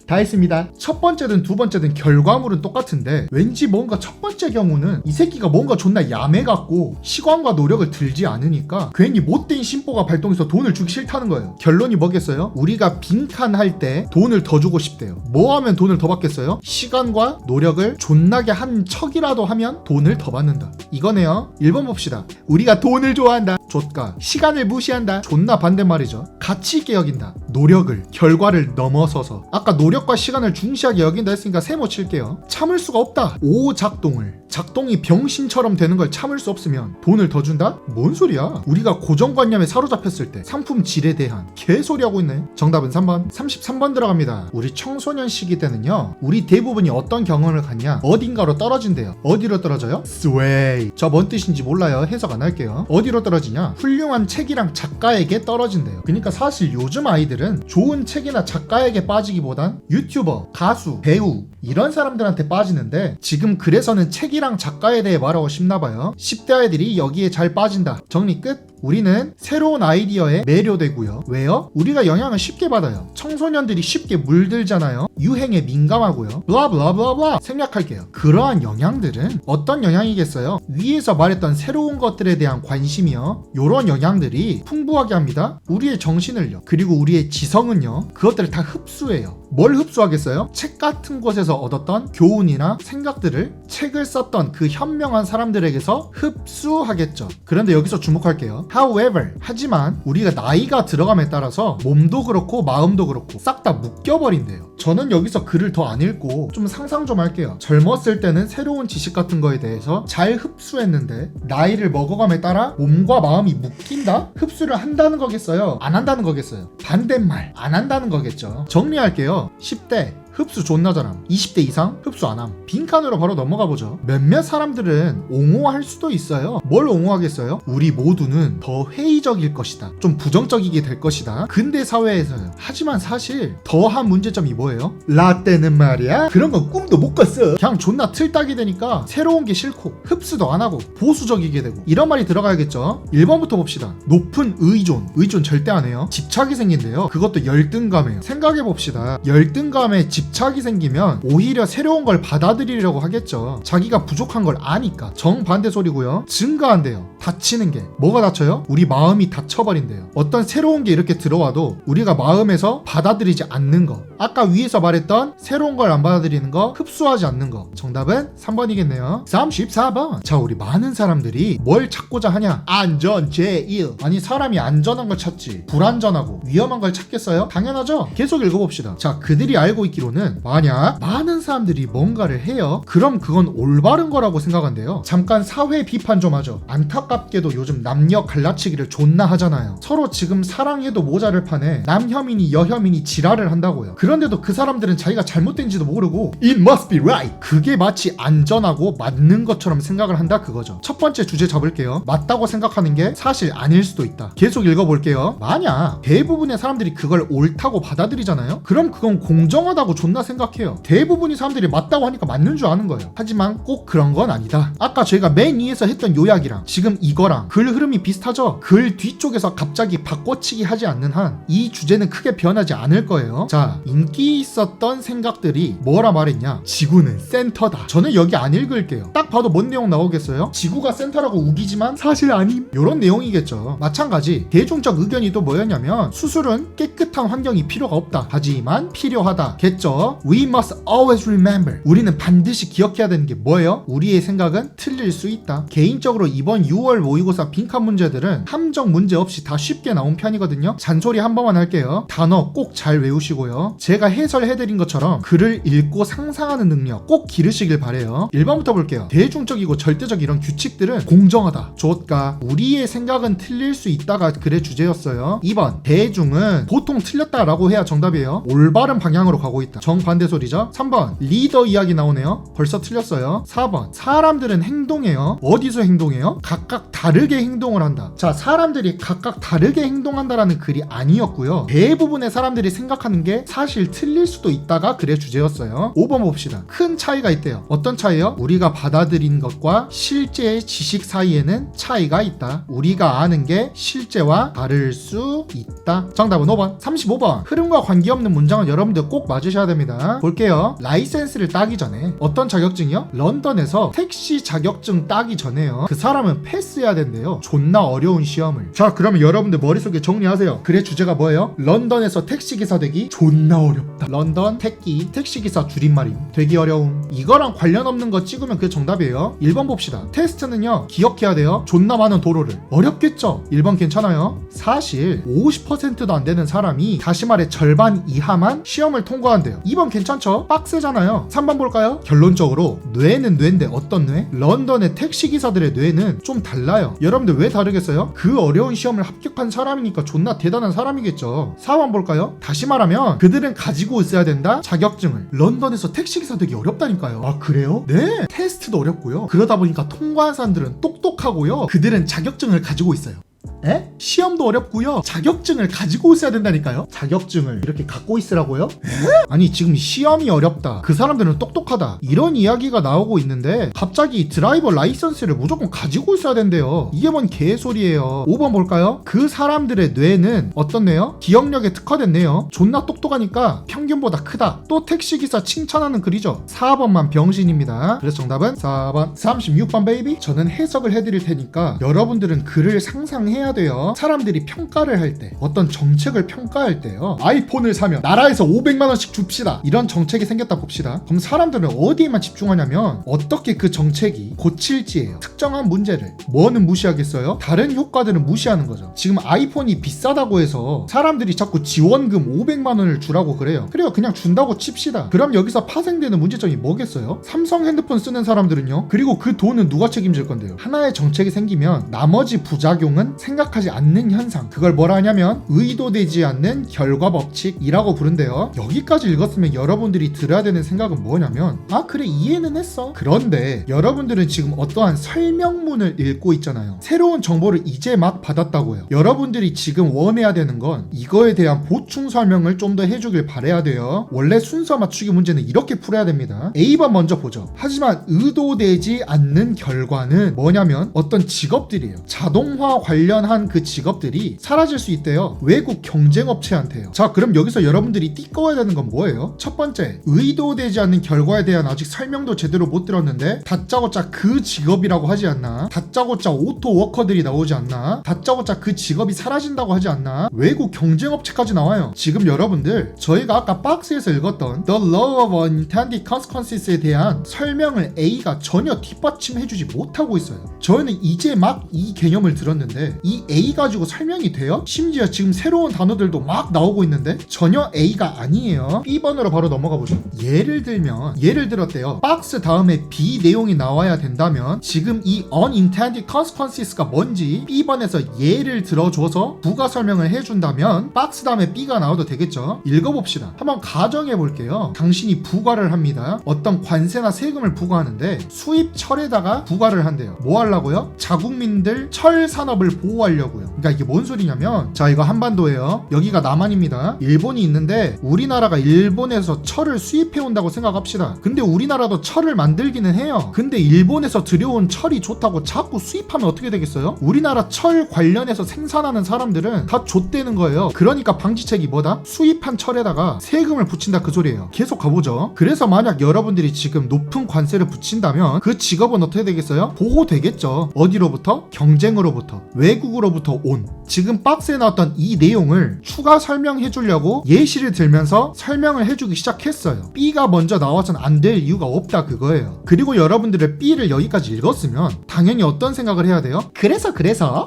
다 했습니다. 첫 번째든 두 번째든 결과물은 똑같은데 왠지 뭔가 첫 번째 경우는 이 새끼가 뭔가 존나 야매 같고 시간과 노력을 들지 않으니까 괜히 못된 심보가 발동해서 돈을 주기 싫다는 거예요. 결론이 뭐겠어요? 우리가 빈칸 할 때 돈을 더 주고 싶대요. 뭐 하면 돈을 더 받겠어요? 시간과 노력을 존나게 한 척이라도 하면 돈을 더 받는다. 이거네요. 1번 봅시다. 우리가 돈을 좋아한다. 좆가. 시간을 무시한다. 존나 반대말이죠. 가치 있게 여긴다. 노력을, 결과를 넘어서서. 아까 노력과 시간을 중시하게 여긴다 했으니까 세모 칠게요. 참을 수가 없다. 오작동을 작동이 병신처럼 되는 걸 참을 수 없으면 돈을 더 준다? 뭔 소리야? 우리가 고정관념에 사로잡혔을 때 상품 질에 대한 개소리 하고 있네. 정답은 3번. 33번 들어갑니다. 우리 청소년 시기 때는요, 우리 대부분이 어떤 경험을 갖냐? 어딘가로 떨어진대요. 어디로 떨어져요? 스웨이. 저 뭔 뜻인지 몰라요. 해석 안 할게요. 어디로 떨어지냐? 훌륭한 책이랑 작가에게 떨어진대요. 그러니까 사실 요즘 아이들은 좋은 책이나 작가에게 빠지기보단 유튜버, 가수, 배우 이런 사람들한테 빠지는데, 지금 그래서는 책이랑 작가에 대해 말하고 싶나봐요. 10대 아이들이 여기에 잘 빠진다. 정리 끝. 우리는 새로운 아이디어에 매료되고요. 왜요? 우리가 영향을 쉽게 받아요. 청소년들이 쉽게 물들잖아요. 유행에 민감하고요. 블라블라블라 생략할게요. 그러한 영향들은 어떤 영향이겠어요? 위에서 말했던 새로운 것들에 대한 관심이요, 요런 영향들이 풍부하게 합니다. 우리의 정신을요, 그리고 우리의 지성은요, 그것들을 다 흡수해요. 뭘 흡수하겠어요? 책 같은 곳에서 얻었던 교훈이나 생각들을 책을 썼던 그 현명한 사람들에게서 흡수하겠죠. 그런데 여기서 주목할게요. However, 하지만 우리가 나이가 들어감에 따라서 몸도 그렇고 마음도 그렇고 싹 다 묶여버린대요. 저는 여기서 글을 더 안 읽고 좀 상상 좀 할게요. 젊었을 때는 새로운 지식 같은 거에 대해서 잘 흡수했는데 나이를 먹어감에 따라 몸과 마음이 묶인다? 흡수를 한다는 거겠어요? 안 한다는 거겠어요? 반대말, 안 한다는 거겠죠. 정리할게요. 10대 흡수 존나 잘함. 20대 이상 흡수 안함. 빈칸으로 바로 넘어가 보죠. 몇몇 사람들은 옹호할 수도 있어요. 뭘 옹호하겠어요? 우리 모두는 더 회의적일 것이다, 좀 부정적이게 될 것이다, 근대 사회에서요. 하지만 사실 더한 문제점이 뭐예요? 라떼는 말이야, 그런 건 꿈도 못 꿨어. 그냥 존나 틀딱이 되니까 새로운 게 싫고 흡수도 안 하고 보수적이게 되고, 이런 말이 들어가야겠죠. 1번부터 봅시다. 높은 의존 절대 안 해요. 집착이 생긴대요. 그것도 열등감이에요. 생각해 봅시다. 열등감에 집착이 생기면 오히려 새로운 걸 받아들이려고 하겠죠. 자기가 부족한 걸 아니까. 정반대 소리고요. 증가한대요. 다치는 게. 뭐가 다쳐요? 우리 마음이 다쳐버린대요. 어떤 새로운 게 이렇게 들어와도 우리가 마음에서 받아들이지 않는 거, 아까 위에서 말했던 새로운 걸 안 받아들이는 거, 흡수하지 않는 거. 정답은 3번이겠네요 34번. 자, 우리 많은 사람들이 뭘 찾고자 하냐? 안전 제일. 아니, 사람이 안전한 걸 찾지 불안전하고 위험한 걸 찾겠어요? 당연하죠. 계속 읽어봅시다. 자, 그들이 알고 있기로는 만약 많은 사람들이 뭔가를 해요, 그럼 그건 올바른 거라고 생각한대요. 잠깐 사회 비판 좀 하죠. 안타깝게도 요즘 남녀 갈라치기를 존나 하잖아요. 서로 지금 사랑해도 모자를 판에 남혐이니 여혐이니 지랄을 한다고요. 그런데도 그 사람들은 자기가 잘못된지도 모르고 It must be right, 그게 마치 안전하고 맞는 것처럼 생각을 한다, 그거죠. 첫 번째 주제 잡을게요. 맞다고 생각하는 게 사실 아닐 수도 있다. 계속 읽어볼게요. 만약 대부분의 사람들이 그걸 옳다고 받아들이잖아요, 그럼 그건 공정하다고 존나 생각해요. 대부분의 사람들이 맞다고 하니까 맞는 줄 아는 거예요. 하지만 꼭 그런 건 아니다. 아까 저희가 맨 위에서 했던 요약이랑 지금 이거랑 글 흐름이 비슷하죠? 글 뒤쪽에서 갑자기 바꿔치기 하지 않는 한 이 주제는 크게 변하지 않을 거예요. 자, 인기 있었던 생각들이 뭐라 말했냐? 지구는 센터다. 저는 여기 안 읽을게요. 딱 봐도 뭔 내용 나오겠어요? 지구가 센터라고 우기지만 사실 아님, 요런 내용이겠죠. 마찬가지 대중적 의견이 또 뭐였냐면 수술은 깨끗한 환경이 필요가 없다, 하지만 필요하다 겠죠. We must always remember, 우리는 반드시 기억해야 되는 게 뭐예요? 우리의 생각은 틀릴 수 있다. 개인적으로 이번 6월 모의고사 빈칸 문제들은 함정 문제 없이 다 쉽게 나온 편이거든요. 잔소리 한 번만 할게요. 단어 꼭 잘 외우시고요. 제가 해설해드린 것처럼 글을 읽고 상상하는 능력 꼭 기르시길 바래요. 1번부터 볼게요. 대중적이고 절대적 이런 규칙들은 공정하다. 좋까. 우리의 생각은 틀릴 수 있다가 글의 주제였어요. 2번. 대중은 보통 틀렸다라고 해야 정답이에요. 올바른 방향으로 가고 있다. 정반대 소리죠. 3번. 리더 이야기 나오네요. 벌써 틀렸어요. 4번. 사람들은 행동해요. 어디서 행동해요? 각각 다르게 행동을 한다. 자, 사람들이 각각 다르게 행동한다라는 글이 아니었고요. 대부분의 사람들이 생각하는 게 사실 틀릴 수도 있다가 글의 주제였어요. 5번 봅시다. 큰 차이가 있대요. 어떤 차이요? 우리가 받아들인 것과 실제의 지식 사이에는 차이가 있다. 우리가 아는 게 실제와 다를 수 있다. 정답은 5번. 35번. 흐름과 관계없는 문장은 여러분들 꼭 맞으셔야 됩니다. 볼게요. 라이센스를 따기 전에 어떤 자격증이요? 런던에서 택시 자격증 따기 전에요, 그 사람은 패스해야 된대요. 존나 어려운 시험을. 자, 그러면 여러분들 머릿속에 정리하세요. 글의 주제가 뭐예요? 런던에서 택시기사 되기 존나 어렵다. 런던 택기 택시기사 줄임말임. 되기 어려움. 이거랑 관련 없는 거 찍으면 그게 정답이에요. 1번 봅시다. 테스트는요, 기억해야 돼요. 존나 많은 도로를. 어렵겠죠? 1번 괜찮아요. 사실 50%도 안 되는 사람이, 다시 말해 절반 이하만 시험을 통과한대요. 2번 괜찮죠? 빡세잖아요. 3번 볼까요? 결론적으로 뇌는 뇌인데 어떤 뇌? 런던의 택시기사들의 뇌는 좀 달라요. 여러분들 왜 다르겠어요? 그 어려운 시험을 합격한 사람이니까 존나 대단한 사람이겠죠. 4번 볼까요? 다시 말하면 그들은 가지고 있어야 된다? 자격증을. 런던에서 택시기사 되기 어렵다니까요. 아 그래요? 네, 테스트도 어렵고요. 그러다 보니까 통과한 사람들은 똑똑하고요. 그들은 자격증을 가지고 있어요. 에? 시험도 어렵고요. 자격증을 가지고 있어야 된다니까요. 자격증을 이렇게 갖고 있으라고요? 에? 아니 지금 시험이 어렵다, 그 사람들은 똑똑하다, 이런 이야기가 나오고 있는데 갑자기 드라이버 라이선스를 무조건 가지고 있어야 된대요. 이게 뭔 개소리예요. 5번 볼까요? 그 사람들의 뇌는 어떤 뇌요? 기억력에 특화된 뇌요. 존나 똑똑하니까 평균보다 크다. 또 택시기사 칭찬하는 글이죠. 4번만 병신입니다. 그래서 정답은 4번 36번 베이비. 저는 해석을 해드릴 테니까 여러분들은 글을 상상해야 돼요. 사람들이 평가를 할 때, 어떤 정책을 평가할 때요, 아이폰을 사면 나라에서 500만원씩 줍시다, 이런 정책이 생겼다 봅시다. 그럼 사람들은 어디에만 집중하냐면 어떻게 그 정책이 고칠지예요. 특정한 문제를. 뭐는 무시하겠어요? 다른 효과들은 무시하는 거죠. 지금 아이폰이 비싸다고 해서 사람들이 자꾸 지원금 500만원을 주라고 그래요. 그냥 준다고 칩시다. 그럼 여기서 파생되는 문제점이 뭐겠어요? 삼성 핸드폰 쓰는 사람들은요, 그리고 그 돈은 누가 책임질 건데요? 하나의 정책이 생기면 나머지 부작용은 생각하지 않는 현상, 그걸 뭐라 하냐면 의도되지 않는 결과 법칙이라고 부른대요. 여기까지 읽었으면 여러분들이 들어야 되는 생각은 뭐냐면, 아 그래 이해는 했어. 그런데 여러분들은 지금 어떠한 설명문을 읽고 있잖아요. 새로운 정보를 이제 막 받았다고요. 여러분들이 지금 원해야 되는 건 이거에 대한 보충 설명을 좀 더 해주길 바라야 돼요. 원래 순서 맞추기 문제는 이렇게 풀어야 됩니다. A번 먼저 보죠. 하지만 의도되지 않는 결과는 뭐냐면 어떤 직업들이에요. 자동화 관련한 그 직업들이 사라질 수 있대요. 외국 경쟁업체한테요. 자, 그럼 여기서 여러분들이 띠꺼워야 되는 건 뭐예요? 첫 번째, 의도되지 않는 결과에 대한 아직 설명도 제대로 못 들었는데 다짜고짜 그 직업이라고 하지 않나? 다짜고짜 오토 워커들이 나오지 않나? 다짜고짜 그 직업이 사라진다고 하지 않나? 외국 경쟁업체까지 나와요. 지금 여러분들, 저희가 아까 박스에서 읽었던 The Law of Unintended Consequences에 대한 설명을 A가 전혀 뒷받침해주지 못하고 있어요. 저희는 이제 막 이 개념을 들었는데 이 A 가지고 설명이 돼요? 심지어 지금 새로운 단어들도 막 나오고 있는데 전혀 A가 아니에요. B번으로 바로 넘어가 보죠. 예를 들었대요. 박스 다음에 B 내용이 나와야 된다면 지금 이 unintended consequences가 뭔지 B번에서 예를 들어줘서 부가 설명을 해준다면 박스 다음에 B가 나와도 되겠죠. 읽어봅시다. 한번 가정해 볼게요. 당신이 부과를 합니다. 어떤 관세나 세금을 부과하는데 수입 철에다가 부과를 한대요. 뭐 하려고요? 자국민들 철 산업을 보호하려고요. 그러니까 이게 뭔 소리냐면, 자 이거 한반도예요. 여기가 남한입니다. 일본이 있는데 우리나라가 일본에서 철을 수입해 온다고 생각합시다. 근데 우리나라도 철을 만들기는 해요. 근데 일본에서 들여온 철이 좋다고 자꾸 수입하면 어떻게 되겠어요? 우리나라 철 관련해서 생산하는 사람들은 다 좆되는 거예요. 그러니까 방지책이 뭐다? 수입한 철에다가 세금을 붙인다, 그 소리예요. 계속 가보죠. 그래서 만약 여러분들이 지금 높은 관세를 붙인다면 그 직업은 어떻게 되겠어요? 보호되겠죠. 어디로부터? 경쟁으로부터, 외국으로부터 온. 지금 박스에 나왔던 이 내용을 추가 설명해 주려고 예시를 들면서 설명을 해주기 시작했어요. B가 먼저 나와서는 안 될 이유가 없다, 그거예요. 그리고 여러분들의 B를 여기까지 읽었으면 당연히 어떤 생각을 해야 돼요? 그래서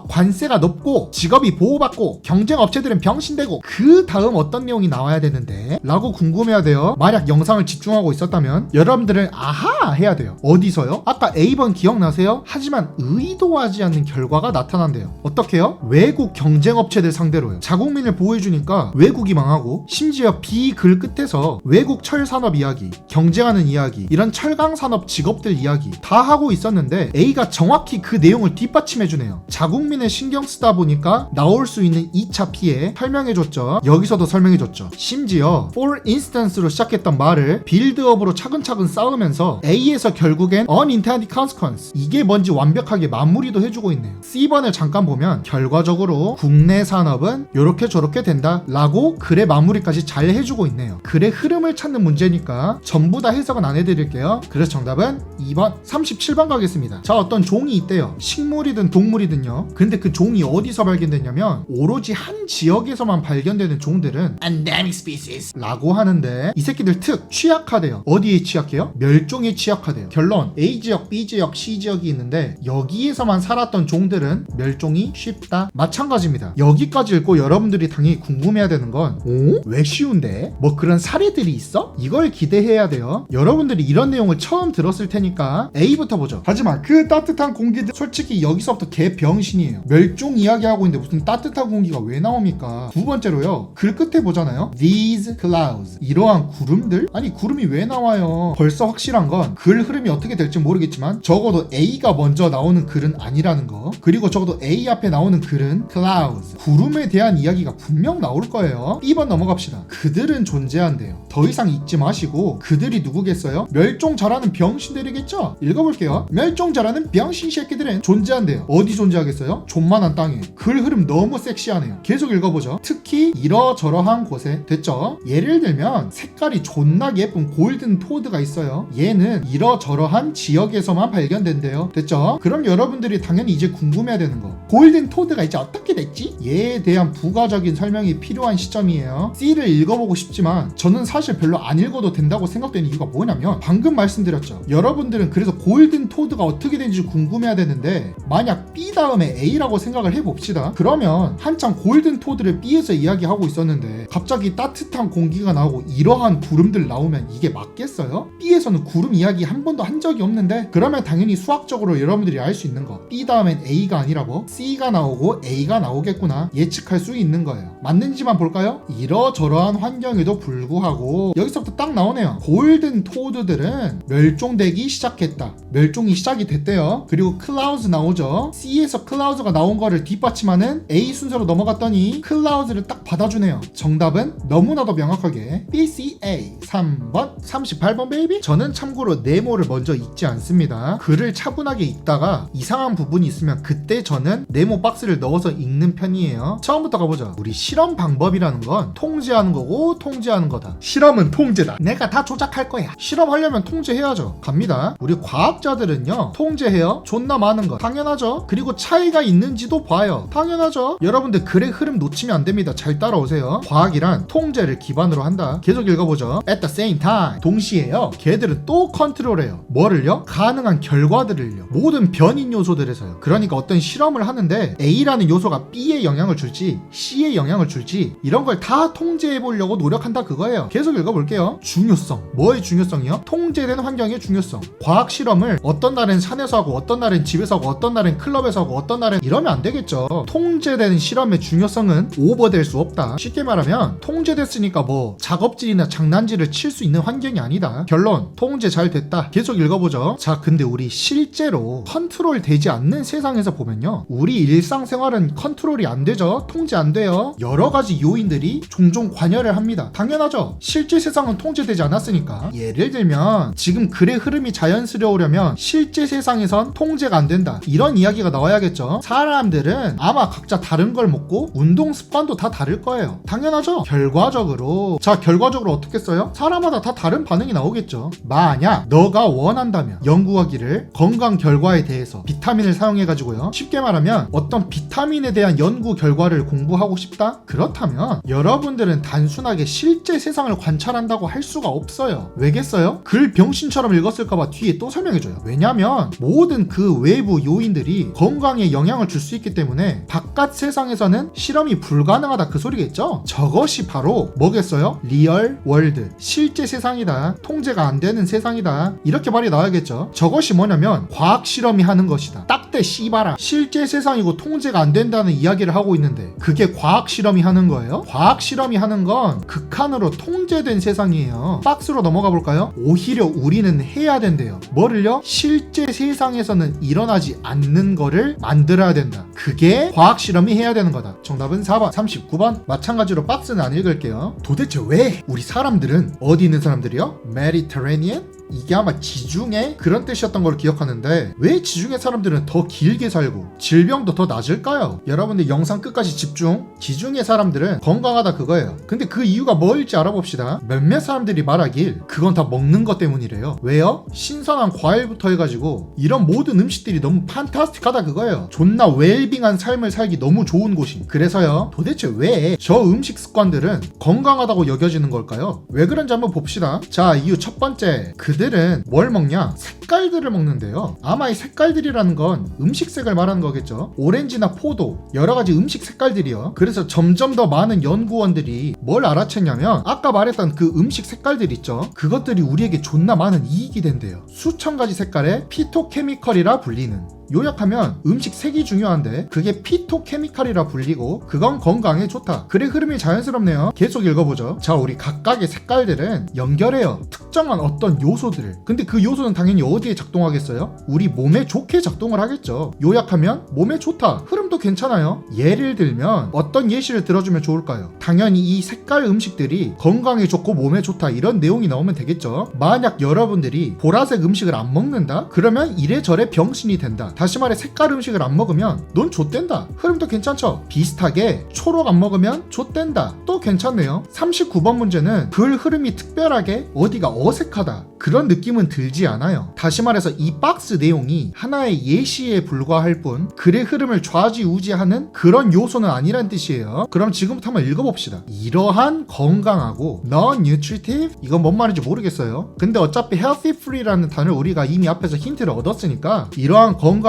관세가 높고 직업이 보호받고 경쟁업체들은 병신되고 그 다음 어떤 내용이 나와야 되는데? 라고 궁금해야 돼요. 만약 영상을 집중하고 있었다면 여러분들은 아하 해야 돼요. 어디서요? 아까 A번 기억나세요? 하지만 의도하지 않는 결과가 나타난대요. 어떻게요? 외국 경쟁업체들 상대로요. 자국민을 보호해주니까 외국이 망하고, 심지어 B 글 끝에서 외국 철산업 이야기, 경쟁하는 이야기, 이런 철강산업 직업들 이야기 다 하고 있었는데 A가 정확히 그 내용을 뒷받침해주네요. 자국민을 신경 쓰다 보니까 나올 수 있는 2차 피해 설명해줬죠. 여기서도 설명해줬죠. 심지어 for instance로 시작했던 말을 빌드업으로 차근차근 쌓으면서 A에서 결국엔 unintended consequence, 이게 뭔지 완벽하게 마무리도 해주고 있네요. C번을 잠깐 보면 결과적으로 국내 산업은 요렇게 저렇게 된다 라고 글의 마무리까지 잘 해주고 있네요. 글의 흐름을 찾는 문제니까 전부 다 해석은 안 해드릴게요. 그래서 정답은 2번 37번 가겠습니다. 자, 어떤 종이 있대요. 식물이든 동물이든요. 근데 그 종이 어디서 발견됐냐면 오로지 한 지역에서만 발견되는 종들은 endemic species 라고 하는데, 이 새끼들 특 취약하대요. 어디에 취약해요? 멸종에 취약하대요. 결론, A 지역, B 지역, C 지역이 있는데 여기에서만 살았던 종들은 멸종이 쉽다? 마찬가지입니다. 여기까지 읽고 여러분들이 당연히 궁금해야 되는 건 왜 쉬운데? 뭐 그런 사례들이 있어? 이걸 기대해야 돼요. 여러분들이 이런 내용을 처음 들었을 테니까 A부터 보죠. 하지만 그 따뜻한 공기들 솔직히 여기서부터 개병신이에요. 멸종 이야기하고 있는데 무슨 따뜻한 공기가 왜 나옵니까? 두 번째로요. 글 끝에 보잖아요. These clouds. 이러한 구름들? 아니 구름이 왜 나와요? 벌써 확실한 건 글 흐름이 어떻게 될지 모르겠지만 적어도 A가 먼저 나오는 글은 아니라는 거. 그리고 적어도 A 앞에 나오는 글은 clouds. 구름에 대한 이야기가 분명 나올 거예요. 2번 넘어갑시다. 그들은 존재한대요. 더 이상 읽지 마시고 그들이 누구겠어요? 멸종 잘하는 병신들이겠죠? 읽어볼게요. 멸종 잘하는 병신 새끼들은 존재한대요. 어디 존재하겠어요? 존만한 땅에. 글 흐름 너무 섹시하네요. 계속 읽어보죠. 특히 이러저러한 곳에. 됐죠? 예를 들면 색깔이 존나 예쁜 골든 토드가 있어요. 얘는 이러저러한 지역에서만 발견된대요. 됐죠? 그럼 여러분들이 당연히 이제 궁금해야 되는 거. 골든 토드가 이제 어떻게 됐지? 얘에 대한 부가적인 설명이 필요한 시점이에요. C를 읽어보고 싶지만 저는 사실 별로 안 읽어도 된다고 생각되는 이유가 뭐냐면 방금 말씀드렸죠. 여러분들은 그래서 골든 토드가 어떻게 되는지 궁금해야 되는데 만약 B 다음에 A라고 생각을 해봅시다. 그러면 한창 골든 토드를 B에서 이야기하고 있었는데 갑자기 따뜻한 공기가 나오고 이러한 구름들 나오면 이게 맞겠어요? B에서는 구름 이야기 한 번도 한 적이 없는데 그러면 당연히 수학적으로 여러분들이 알 수 있는 거 B 다음엔 A가 아니라 뭐 C가 나오고 A가 나오겠구나 예측할 수 있는 거예요. 맞는지만 볼까요? 이러저러한 환경에도 불구하고 여기서부터 딱 나오네요. 골든 토드들은 멸종되기 시작했다. 멸종이 시작이 됐대요. 그리고 클라우즈 나오죠. C에서 클라우즈가 나온 거를 뒷받침하는 A 순서로 넘어갔더니 클라우즈를 딱 받아주네요. 정답은 너무나도 명확하게 BCA 3번 38번 베이비. 저는 참고로 네모를 먼저 읽지 않습니다. 글을 차분하게 읽다가 이상한 부분이 있으면 그때 저는 네모 박스를 넣어서 읽는 편이에요. 처음부터 가보자. 우리 실험 방법이라는 건 통제하는 거고 통제하는 거다. 실험은 통제다. 내가 다 조작할 거야. 실험하려면 통제해야죠. 갑니다. 우리 과학자들은요 통제해요. 존나 많은 것 당연하죠. 그리고 차이가 있는지도 봐요. 당연하죠. 여러분들 글의 흐름 놓치면 안 됩니다. 잘 따라오세요. 과학이란 통제를 기반으로 한다. 계속 읽어보죠. At the same time. 동시에요. 걔들은 또 컨트롤해요. 뭐를요? 가능한 결과들을요. 모든 변인 요소들에서요. 그러니까 어떤 실험을 하는데 A라는 요소가 B에 영향을 줄지 C에 영향을 줄지 이런 걸 다 통제해 보려고 노력한다 그거예요. 계속 읽어볼게요. 중요성. 뭐의 중요성이요? 통제된 환경의 중요성. 과학 실험을 어떤 날은 산에서 하고 어떤 날은 집에서 하고 어떤 날은 클럽에서 하고 어떤 날은 이러면 안 되겠죠. 통제된 실험의 중요성은 오버될 수 없다. 쉽게 말하면 통제됐으니까 뭐 작업질이나 장난질을 칠 수 있는 환경이 아니다. 결론 통제 잘 됐다. 계속 읽어보죠. 자 근데 우리 실제로 컨트롤 되지 않는 세상에서 보면요 우리 일상생활은 컨트롤이 안 되죠. 통제 안 돼요. 여러 가지 요인들이 종종 관여를 합니다. 당연하죠. 실제 세상은 통제되지 않았으니까. 예를 들면 지금 글의 흐름이 자연스러우려면 실제 세상에선 통제가 안 된다. 이런 이야기가 나와야겠죠. 사람들은 아마 각자 다른 걸 먹고 운동 습관도 다 다를 거예요. 당연하죠. 결과적으로 어떻게 써요? 사람마다 다 다른 반응이 나오겠죠. 만약 너가 원한다면 연구하기를 건강 결과에 대해서 비타민을 사용해가지고요 쉽게 말하면 어떤 비타민에 대한 연구 결과를 공부하고 싶다? 그렇다면 여러분들은 단순하게 실제 세상을 관찰한다고 할 수가 없어요. 왜겠어요? 글 병신처럼 읽었을까봐 뒤에 또 설명해줘요. 왜냐면 모든 그 외부 요인들이 건강에 영향을 줄 수 있기 때문에 바깥 세상에서는 실험이 불가능하다 그 소리겠죠? 저것이 바로 뭐겠어요? 리얼 월드. 실제 세상이다. 통제가 안 되는 세상이다. 이렇게 말이 나와야겠죠. 저것이 뭐냐면 과학 실험이 하는 것이다. 딱대 씨바라. 실제 세상이고 통제가 안 된다는 이야기를 하고 있는데 그게 과학 실험이 하는 거예요? 과학 실험이 하는 건 극한으로 통제된 세상이에요. 박스로 넘어가 볼까요? 오히려 우리는 해야 된대요. 뭐를요? 실제 세상에서는 일어나지 않는 거를 만들어야 된다. 그게 과학 실험이 해야 되는 거다. 정답은 4번 39번. 마찬가지로 박스는 안 읽을게요. 도대체 왜 우리 사람들은 어디 있는 사람들이요? 메디터레니언? 이게 아마 지중해 그런 뜻이었던 걸 기억하는데 왜 지중해 사람들은 더 길게 살고 질병도 더 낮을까요? 여러분들 영상 끝까지 집중. 지중해 사람들은 건강하다 그거예요. 근데 그 이유가 뭐일지 알아봅시다. 몇몇 사람들이 말하길 그건 다 먹는 것 때문이래요. 왜요? 신선한 과일부터 해가지고 이런 모든 음식들이 너무 판타스틱하다 그거예요. 존나 웰빙한 삶을 살기 너무 좋은 곳이. 그래서요 도대체 왜 저 음식 습관들은 건강하다고 여겨지는 걸까요? 왜 그런지 한번 봅시다. 자 이유 첫 번째, 그들 얘들은 뭘 먹냐? 색깔들을 먹는데요. 아마 이 색깔들이라는 건 음식색을 말하는 거겠죠. 오렌지나 포도, 여러가지 음식 색깔들이요. 그래서 점점 더 많은 연구원들이 뭘 알아챘냐면 아까 말했던 그 음식 색깔들 있죠. 그것들이 우리에게 존나 많은 이익이 된대요. 수천 가지 색깔의 피토케미컬이라 불리는, 요약하면 음식 색이 중요한데 그게 피토케미칼이라 불리고 그건 건강에 좋다. 글의 흐름이 자연스럽네요. 계속 읽어보죠. 자, 우리 각각의 색깔들은 연결해요. 특정한 어떤 요소들을. 근데 그 요소는 당연히 어디에 작동하겠어요? 우리 몸에 좋게 작동을 하겠죠. 요약하면 몸에 좋다. 흐름도 괜찮아요. 예를 들면 어떤 예시를 들어주면 좋을까요? 당연히 이 색깔 음식들이 건강에 좋고 몸에 좋다, 이런 내용이 나오면 되겠죠. 만약 여러분들이 보라색 음식을 안 먹는다? 그러면 이래저래 병신이 된다. 다시 말해 색깔 음식을 안 먹으면 넌 좆된다. 흐름도 괜찮죠? 비슷하게 초록 안 먹으면 좆된다. 또 괜찮네요. 39번 문제는 글 흐름이 특별하게 어디가 어색하다, 그런 느낌은 들지 않아요. 다시 말해서 이 박스 내용이 하나의 예시에 불과할 뿐 글의 흐름을 좌지우지하는 그런 요소는 아니란 뜻이에요. 그럼 지금부터 한번 읽어봅시다. 이러한 건강하고 non-nutritive, 이건 뭔 말인지 모르겠어요. 근데 어차피 healthy free라는 단어를 우리가 이미 앞에서 힌트를 얻었으니까 이러한 건강하고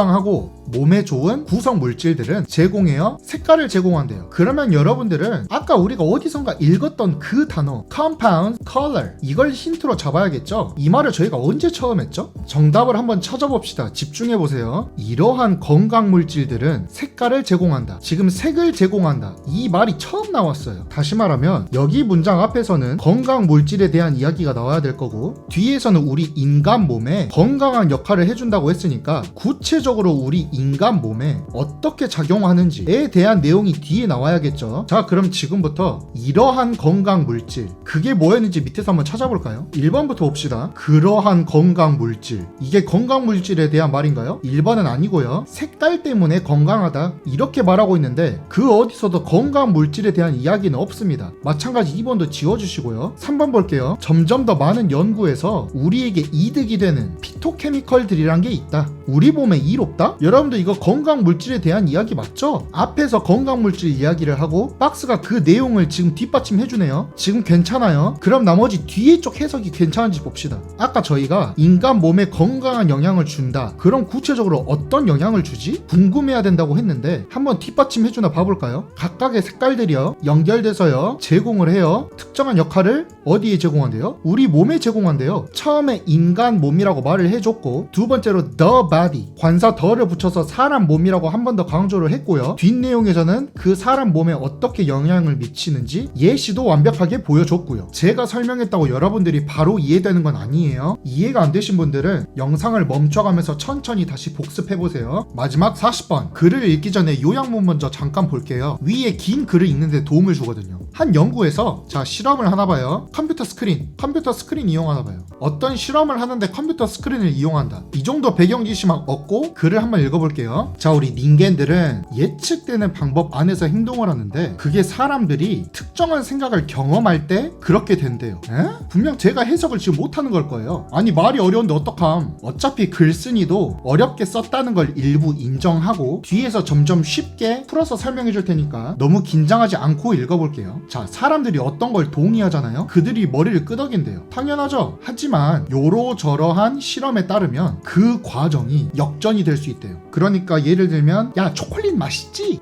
몸에 좋은 구성 물질들은 제공해요. 색깔을 제공한대요. 그러면 여러분들은 아까 우리가 어디선가 읽었던 그 단어 compound color, 이걸 힌트로 잡아야겠죠. 이 말을 저희가 언제 처음 했죠? 정답을 한번 찾아봅시다. 집중해보세요. 이러한 건강 물질들은 색깔을 제공한다. 지금 색을 제공한다, 이 말이 처음 나왔어요. 다시 말하면 여기 문장 앞에서는 건강 물질에 대한 이야기가 나와야 될 거고, 뒤에서는 우리 인간 몸에 건강한 역할을 해준다고 했으니까 구체적으로 우리 인간 몸에 어떻게 작용하는지에 대한 내용이 뒤에 나와야겠죠. 자, 그럼 지금부터 이러한 건강 물질, 그게 뭐였는지 밑에서 한번 찾아볼까요? 1번부터 봅시다. 그러한 건강 물질, 이게 건강 물질에 대한 말인가요? 1번은 아니고요. 색깔 때문에 건강하다, 이렇게 말하고 있는데 그 어디서도 건강 물질에 대한 이야기는 없습니다. 마찬가지 2번도 지워주시고요. 3번 볼게요. 점점 더 많은 연구에서 우리에게 이득이 되는 피토케미컬들이란 게 있다. 우리 몸에 이롭다? 여러분들 이거 건강 물질에 대한 이야기 맞죠? 앞에서 건강 물질 이야기를 하고 박스가 그 내용을 지금 뒷받침해주네요. 지금 괜찮아요? 그럼 나머지 뒤에 쪽 해석이 괜찮은지 봅시다. 아까 저희가 인간 몸에 건강한 영향을 준다, 그럼 구체적으로 어떤 영향을 주지? 궁금해야 된다고 했는데 한번 뒷받침해주나 봐볼까요? 각각의 색깔들이요, 연결돼서요, 제공을 해요. 특정한 역할을 어디에 제공한대요? 우리 몸에 제공한대요. 처음에 인간 몸이라고 말을 해줬고, 두 번째로 the body, 관사 더를 붙여서 사람 몸이라고 한 번 더 강조를 했고요. 뒷내용에서는 그 사람 몸에 어떻게 영향을 미치는지 예시도 완벽하게 보여줬고요. 제가 설명했다고 여러분들이 바로 이해되는 건 아니에요. 이해가 안 되신 분들은 영상을 멈춰가면서 천천히 다시 복습해보세요. 마지막 40번, 글을 읽기 전에 요약문 먼저 잠깐 볼게요. 위에 긴 글을 읽는데 도움을 주거든요. 한 연구에서 자 실험을 하나 봐요. 컴퓨터 스크린 이용하나 봐요. 어떤 실험을 하는데 컴퓨터 스크린을 이용한다, 이 정도 배경 지시만 얻고 글을 한번 읽어볼게요. 자, 우리 닌겐들은 예측되는 방법 안에서 행동을 하는데 그게 사람들이 특정한 생각을 경험할 때 그렇게 된대요. 에? 분명 제가 해석을 지금 못하는 걸 거예요. 아니 말이 어려운데 어떡함. 어차피 글쓴이도 어렵게 썼다는 걸 일부 인정하고 뒤에서 점점 쉽게 풀어서 설명해 줄 테니까 너무 긴장하지 않고 읽어볼게요. 자, 사람들이 어떤 걸 동의하잖아요. 그들이 머리를 끄덕인대요. 당연하죠. 하지만 요러저러한 실험에 따르면 그 과정이 역전이 될 수 있대요. 그러니까 예를 들면 야 초콜릿 맛있지?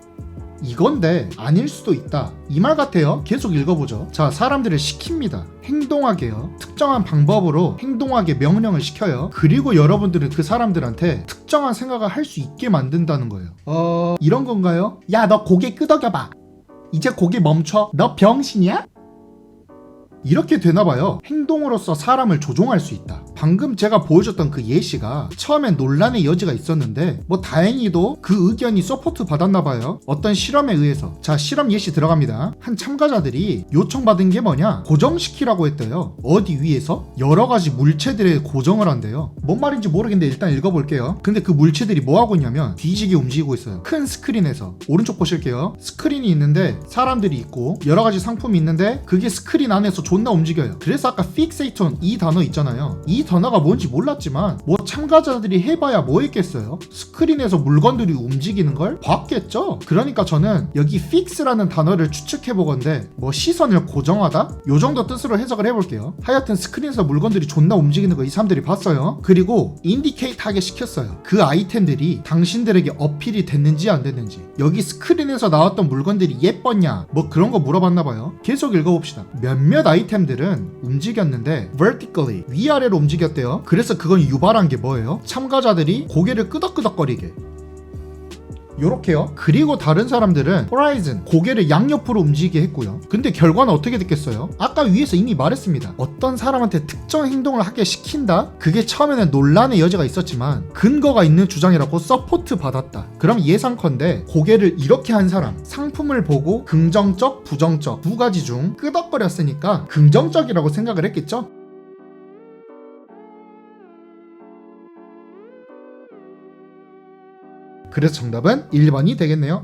이건데 아닐 수도 있다, 이 말 같아요. 계속 읽어보죠. 자, 사람들을 시킵니다. 행동하게요. 특정한 방법으로 행동하게 명령을 시켜요. 그리고 여러분들은 그 사람들한테 특정한 생각을 할 수 있게 만든다는 거예요. 이런 건가요? 야, 너 고개 끄덕여봐. 이제 고개 멈춰. 너 병신이야? 이렇게 되나봐요. 행동으로서 사람을 조종할 수 있다. 방금 제가 보여줬던 그 예시가 처음엔 논란의 여지가 있었는데 뭐 다행히도 그 의견이 서포트 받았나봐요. 어떤 실험에 의해서. 자, 실험 예시 들어갑니다. 한 참가자들이 요청받은 게 뭐냐, 고정시키라고 했대요. 어디 위에서? 여러가지 물체들에 고정을 한대요. 뭔 말인지 모르겠는데 일단 읽어볼게요. 근데 그 물체들이 뭐하고 있냐면 뒤지게 움직이고 있어요. 큰 스크린에서. 오른쪽 보실게요. 스크린이 있는데 사람들이 있고 여러가지 상품이 있는데 그게 스크린 안에서 존나 움직여요. 그래서 아까 fixation 이 단어 있잖아요. 이 단어가 뭔지 몰랐지만 뭐 참가자들이 해봐야 뭐 했겠어요? 스크린에서 물건들이 움직이는 걸 봤겠죠? 그러니까 저는 여기 fix라는 단어를 추측해보건데 뭐 시선을 고정하다? 요 정도 뜻으로 해석을 해볼게요. 하여튼 스크린에서 물건들이 존나 움직이는 거 이 사람들이 봤어요. 그리고 인디케이트 하게 시켰어요. 그 아이템들이 당신들에게 어필이 됐는지 안 됐는지. 여기 스크린에서 나왔던 물건들이 예뻤냐 뭐 그런 거 물어봤나봐요. 계속 읽어봅시다. 몇몇 아이템들은 움직였는데 vertically 위아래로 움직였대요. 그래서 그건 유발한 게 뭐예요? 참가자들이 고개를 끄덕끄덕거리게, 요렇게요. 그리고 다른 사람들은 호라이즌 고개를 양옆으로 움직이게 했고요. 근데 결과는 어떻게 됐겠어요? 아까 위에서 이미 말했습니다. 어떤 사람한테 특정 행동을 하게 시킨다? 그게 처음에는 논란의 여지가 있었지만 근거가 있는 주장이라고 서포트 받았다. 그럼 예상컨대 고개를 이렇게 한 사람, 상품을 보고 긍정적, 부정적 두 가지 중 끄덕거렸으니까 긍정적이라고 생각을 했겠죠? 그래서 정답은 1번이 되겠네요.